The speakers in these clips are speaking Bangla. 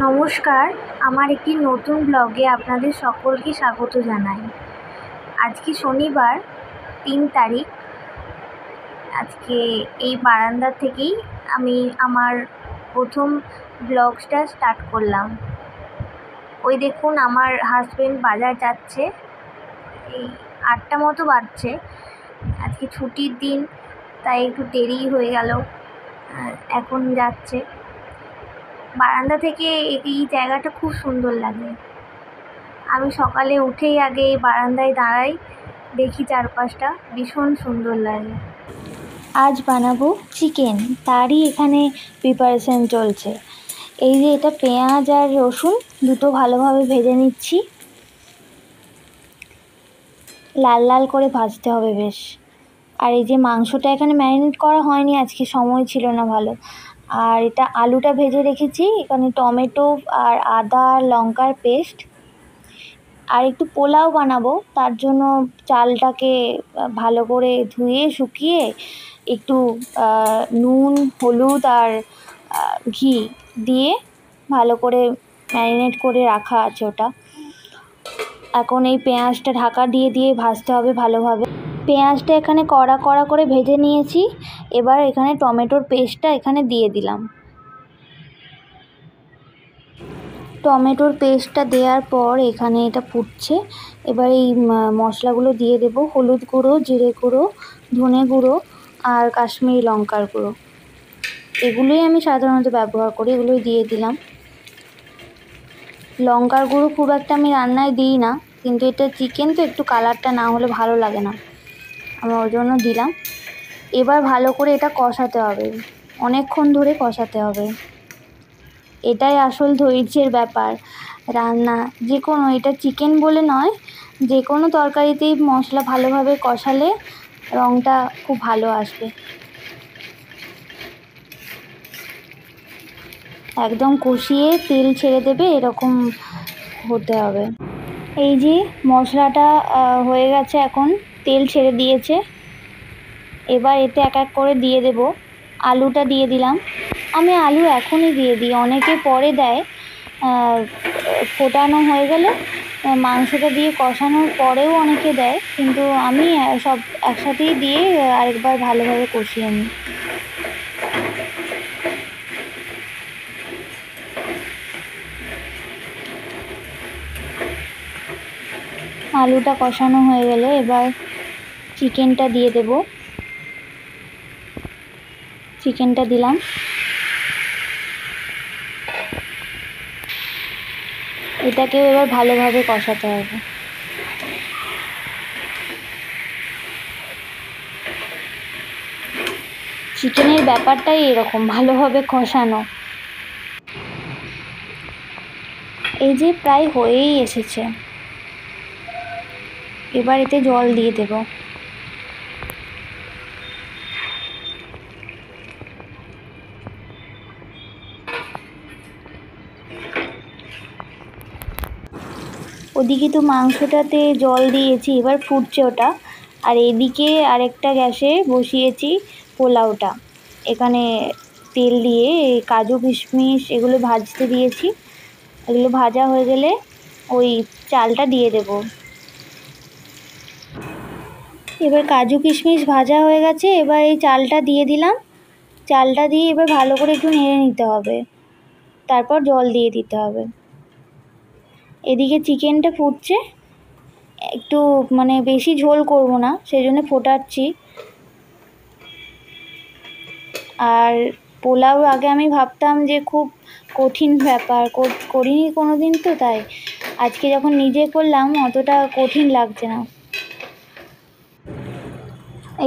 নমস্কার, আমার একটি নতুন ব্লগে আপনাদের সকলকে স্বাগত জানাই। আজকে শনিবার ৩ তারিখ। আজকে এই বারান্দা থেকেই আমি আমার প্রথম ব্লগটা স্টার্ট করলাম। ওই দেখুন আমার হাজবেন্ড বাজার যাচ্ছে, এই ৮টা মতো বাজছে। আজকে ছুটির দিন, তাই একটু দেরি হয়ে গেল, এখন যাচ্ছে। বারান্দা থেকে এই জায়গাটা খুব সুন্দর লাগে। আমি সকালে উঠেই আগে এই বারান্দায় দাঁড়াই, দেখি চারপাশটা, ভীষণ সুন্দর লাগে। আজ বানাবো চিকেন, তারই এখানে প্রিপারেশন চলছে। এই যে এটা পেঁয়াজ আর রসুন দুটো ভালোভাবে ভেজে নিচ্ছি, লাল লাল করে ভাজতে হবে বেশ। আর এই যে মাংসটা এখানে ম্যারিনেট করা হয়নি, আজকে সময় ছিল না ভালো। আর এটা আলুটা ভেজে রেখেছি, এখানে টমেটো আর আদা লঙ্কার পেস্ট। আর একটু পোলাও বানাবো, তার জন্য চালটাকে ভালো করে ধুয়ে শুকিয়ে একটু নুন হলুদ আর ঘি দিয়ে ভালো করে ম্যারিনেট করে রাখা আছে ওটা। এখন এই পেঁয়াজটা ঢাকা দিয়ে দিয়ে ভাজতে হবে ভালোভাবে। পেঁয়াজটা এখানে কড়া কড়া করে ভেজে নিয়েছি। এবার এখানে টমেটোর পেস্টটা এখানে দিয়ে দিলাম। টমেটোর পেস্টটা দেওয়ার পর এখানে এটা ফুটছে। এবার এই মশলাগুলো দিয়ে দেব, হলুদ গুঁড়ো, জিরে গুঁড়ো, ধনে গুঁড়ো আর কাশ্মীরি লঙ্কার গুঁড়ো। এগুলোই আমি সাধারণত ব্যবহার করি, এগুলোই দিয়ে দিলাম। লঙ্কার গুঁড়ো খুব একটা আমি রান্নায় দিই না, কিন্তু এটা চিকেন তো একটু কালারটা না হলে ভালো লাগে না, আমি ওই জন্য দিলাম। এবার ভালো করে এটা কষাতে হবে, অনেকক্ষণ ধরে কষাতে হবে। এটাই আসল ধৈর্যের ব্যাপার রান্না, যে কোনো, এটা চিকেন বলে নয়, যে কোনো তরকারিতেই মশলা ভালোভাবে কষালে রঙটা খুব ভালো আসবে। একদম কষিয়ে তেল ছেড়ে দেবে, এরকম হতে হবে। এই যে মশলাটা হয়ে গেছে, এখন তেল ছেড়ে দিয়েছে। এবার এতে এক এক করে দিয়ে দেব। আলুটা দিয়ে দিলাম, আমি আলু এখনই দিয়ে দিই, অনেকে পরে দেয়, ফোটানো হয়ে গেলে মাংসটা দিয়ে কষানোর পরেও অনেকে দেয়, কিন্তু আমি সব একসাথেই দিয়ে আরেকবার ভালোভাবে কষিয়ে নিই। আলুটা কষানো হয়ে গেলে এবার চিকেনটা দিয়ে দেব। চিকেনটা দিলাম, এটাকেও এবার ভালোভাবে কষাতে হবে। চিকেনের ব্যাপারটাই এরকম, ভালোভাবে কষানো। এই যে প্রায় হয়েই এসেছে, এবার এতে জল দিয়ে দেব। ওদিকে তো মাংসটাতে জল দিয়েছি, এবার ফুটছে ওটা। আর এদিকে আরেকটা গ্যাসে বসিয়েছি পোলাওটা। এখানে তেল দিয়ে কাজু কিশমিশ এগুলো ভাজতে দিয়েছি। এগুলো ভাজা হয়ে গেলে ওই চালটা দিয়ে দেব। এবার কাজু কিশমিশ ভাজা হয়ে গেছে, এবার এই চালটা দিয়ে দিলাম। চালটা দিয়ে এবার ভালো করে একটু নেড়ে নিতে হবে, তারপর জল দিয়ে দিতে হবে। এদিকে চিকেনটা ফুটছে, একটু মানে বেশি ঝোল করব না, সেই জন্য ফোটাচ্ছি। আর পোলাও আগে আমি ভাবতাম যে খুব কঠিন ব্যাপার, করিনি কোনো দিন, তো তাই আজকে যখন নিজে করলাম অতটা কঠিন লাগছে না।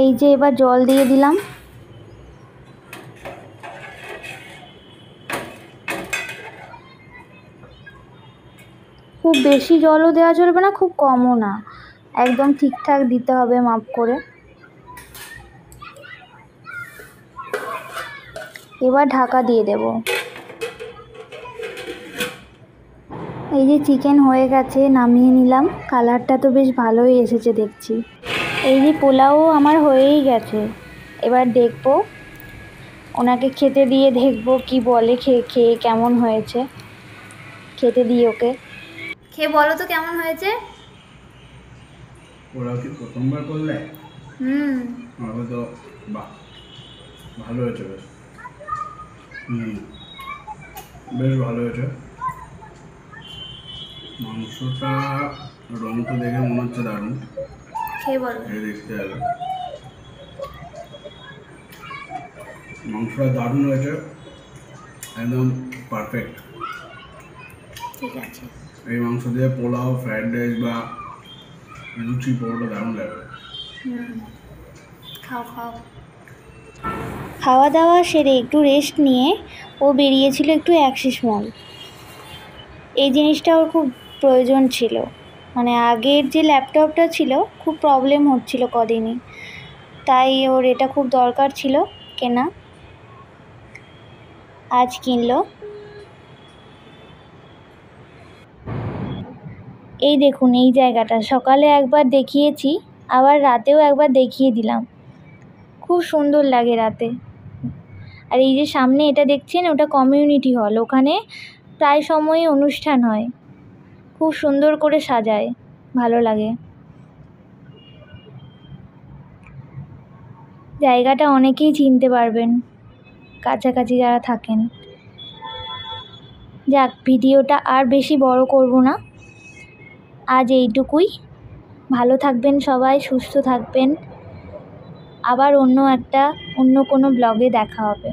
এই যে এবার জল দিয়ে দিলাম। খুব বেশি জলও দেওয়া চলবে না, খুব কমও না, একদম ঠিকঠাক দিতে হবে মাপ করে। এবার ঢাকা দিয়ে দেব। এই যে চিকেন হয়ে গেছে, নামিয়ে নিলাম। কালারটা তো বেশ ভালোই এসেছে দেখছি। এই যে পোলাও আমার হয়েই গেছে, এবার দেখবো, ওনাকে খেতে দিয়ে দেখবো কি বলে, খেয়ে কেমন হয়েছে। খেতে দিই ওকে। খেয়ে বলো তো কেমন হয়েছে। ওরা কি প্রথমবার করলে? আমাকে তো বাহ, ভালো হয়েছে বেশ। বেশ ভালো হয়েছে। মাংসটা রং তো দেখে মনে হচ্ছে দারুণ। খেয়ে বলো। দেখতে হবে। মাংসটা দারুণ হয়েছে, একদম পারফেক্ট। ঠিক আছে। এই মাংস দিয়ে পোলাও, ফ্রাইড রাইস বা লুচি, পরোটা দারুণ লাগবে। খাও খাও। খাওয়া দাওয়া সেরে একটু রেস্ট নিয়ে ও বেরিয়েছিল একটু অ্যাক্সিস মল। এই জিনিসটা ওর খুব প্রয়োজন ছিল, মানে আগের যে ল্যাপটপটা ছিল খুব প্রবলেম হচ্ছিল কদিনই, তাই ওর এটা খুব দরকার ছিল কেনা। আজ কিনলো। এই দেখুন এই জায়গাটা সকালে একবার দেখিয়েছি, আবার রাতেও একবার দেখিয়ে দিলাম। খুব সুন্দর লাগে রাতে। আর এই যে সামনে এটা দেখছেন, ওটা কমিউনিটি হল, ওখানে প্রায় সময়ই অনুষ্ঠান হয়, খুব সুন্দর করে সাজায়, ভালো লাগে। জায়গাটা অনেকেই চিনতে পারবেন কাছাকাছি যারা থাকেন। যাক, ভিডিওটা আর বেশি বড় করব না, আজ এইটুকুই। ভালো থাকবেন সবাই, সুস্থ থাকবেন। আবার অন্য কোনো ব্লগে দেখা হবে।